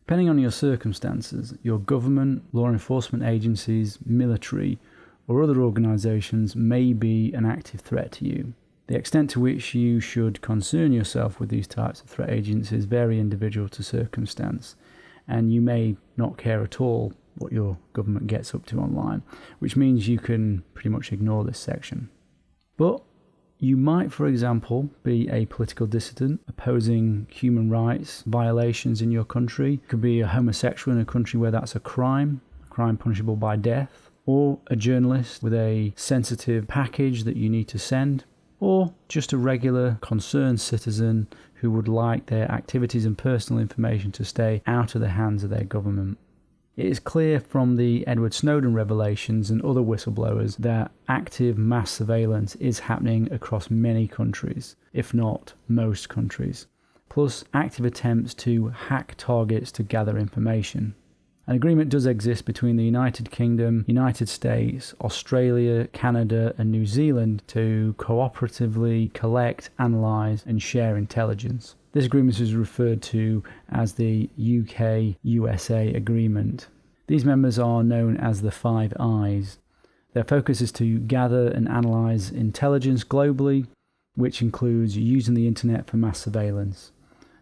Depending on your circumstances, your government, law enforcement agencies, military, or other organisations may be an active threat to you. The extent to which you should concern yourself with these types of threat agencies vary individual to circumstance, and you may not care at all what your government gets up to online, which means you can pretty much ignore this section. But you might, for example, be a political dissident opposing human rights violations in your country. You could be a homosexual in a country where that's a crime punishable by death, or a journalist with a sensitive package that you need to send, or just a regular concerned citizen who would like their activities and personal information to stay out of the hands of their government. It is clear from the Edward Snowden revelations and other whistleblowers that active mass surveillance is happening across many countries, if not most countries, plus active attempts to hack targets to gather information. An agreement does exist between the United Kingdom, United States, Australia, Canada and New Zealand to cooperatively collect, analyse and share intelligence. This agreement is referred to as the UK-USA Agreement. These members are known as the Five Eyes. Their focus is to gather and analyse intelligence globally, which includes using the internet for mass surveillance.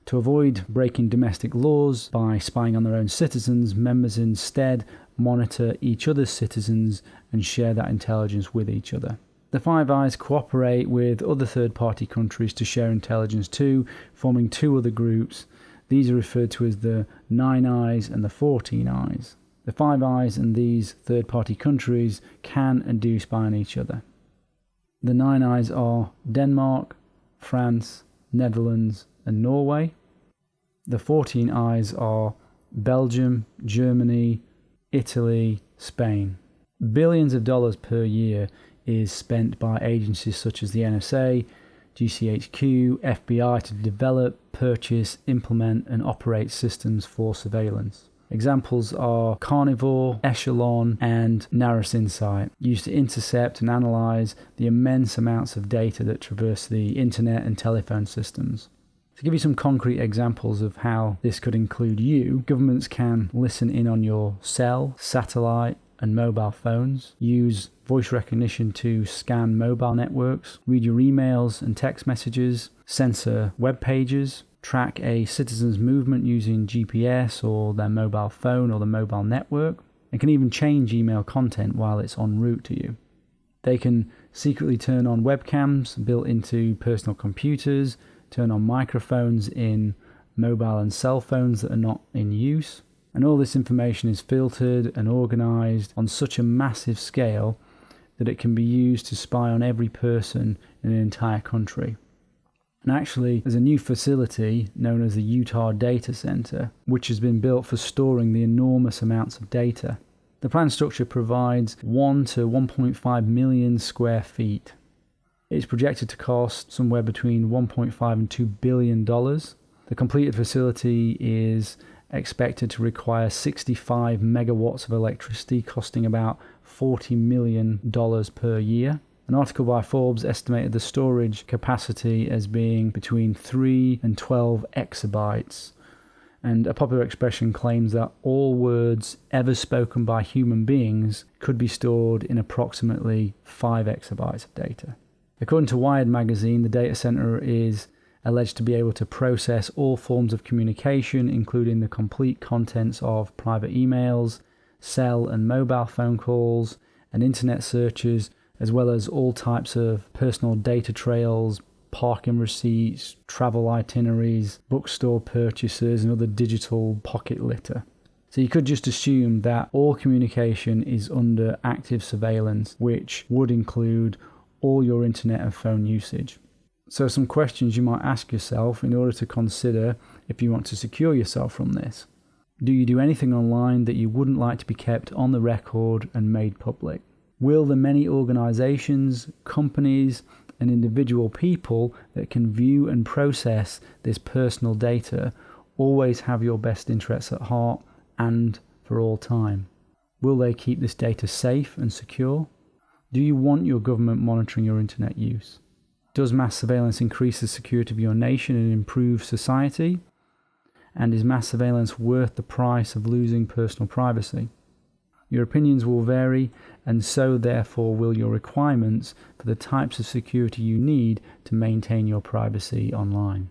To avoid breaking domestic laws by spying on their own citizens, members instead monitor each other's citizens and share that intelligence with each other. The Five Eyes cooperate with other third-party countries to share intelligence too, forming two other groups. These are referred to as the 9 Eyes and the 14 Eyes. The Five Eyes and these third-party countries can and do spy on each other. The 9 Eyes are Denmark, France, Netherlands and Norway. The 14 Eyes are Belgium, Germany, Italy, Spain. Billions of dollars per year is spent by agencies such as the NSA, GCHQ, FBI to develop, purchase, implement and operate systems for surveillance. Examples are Carnivore, Echelon and Narus Insight, used to intercept and analyse the immense amounts of data that traverse the internet and telephone systems. To give you some concrete examples of how this could include you, governments can listen in on your cell, satellite and mobile phones, use voice recognition to scan mobile networks, read your emails and text messages, censor web pages, track a citizen's movement using GPS or their mobile phone or the mobile network, and can even change email content while it's en route to you. They can secretly turn on webcams built into personal computers, turn on microphones in mobile and cell phones that are not in use, and all this information is filtered and organised on such a massive scale that it can be used to spy on every person in an entire country. And actually, there's a new facility known as the Utah Data Center, which has been built for storing the enormous amounts of data. The planned structure provides 1 to 1.5 million square feet. It's projected to cost somewhere between $1.5 and $2 billion. The completed facility is expected to require 65 megawatts of electricity, costing about $40 million per year. An article by Forbes estimated the storage capacity as being between 3 and 12 exabytes. And a popular expression claims that all words ever spoken by human beings could be stored in approximately 5 exabytes of data. According to Wired magazine, the data center is alleged to be able to process all forms of communication, including the complete contents of private emails, cell and mobile phone calls, and internet searches, as well as all types of personal data trails, parking receipts, travel itineraries, bookstore purchases, and other digital pocket litter. So you could just assume that all communication is under active surveillance, which would include all your internet and phone usage. So some questions you might ask yourself in order to consider if you want to secure yourself from this. Do you do anything online that you wouldn't like to be kept on the record and made public? Will the many organizations, companies, and individual people that can view and process this personal data always have your best interests at heart and for all time? Will they keep this data safe and secure? Do you want your government monitoring your internet use? Does mass surveillance increase the security of your nation and improve society? And is mass surveillance worth the price of losing personal privacy? Your opinions will vary, and so therefore will your requirements for the types of security you need to maintain your privacy online.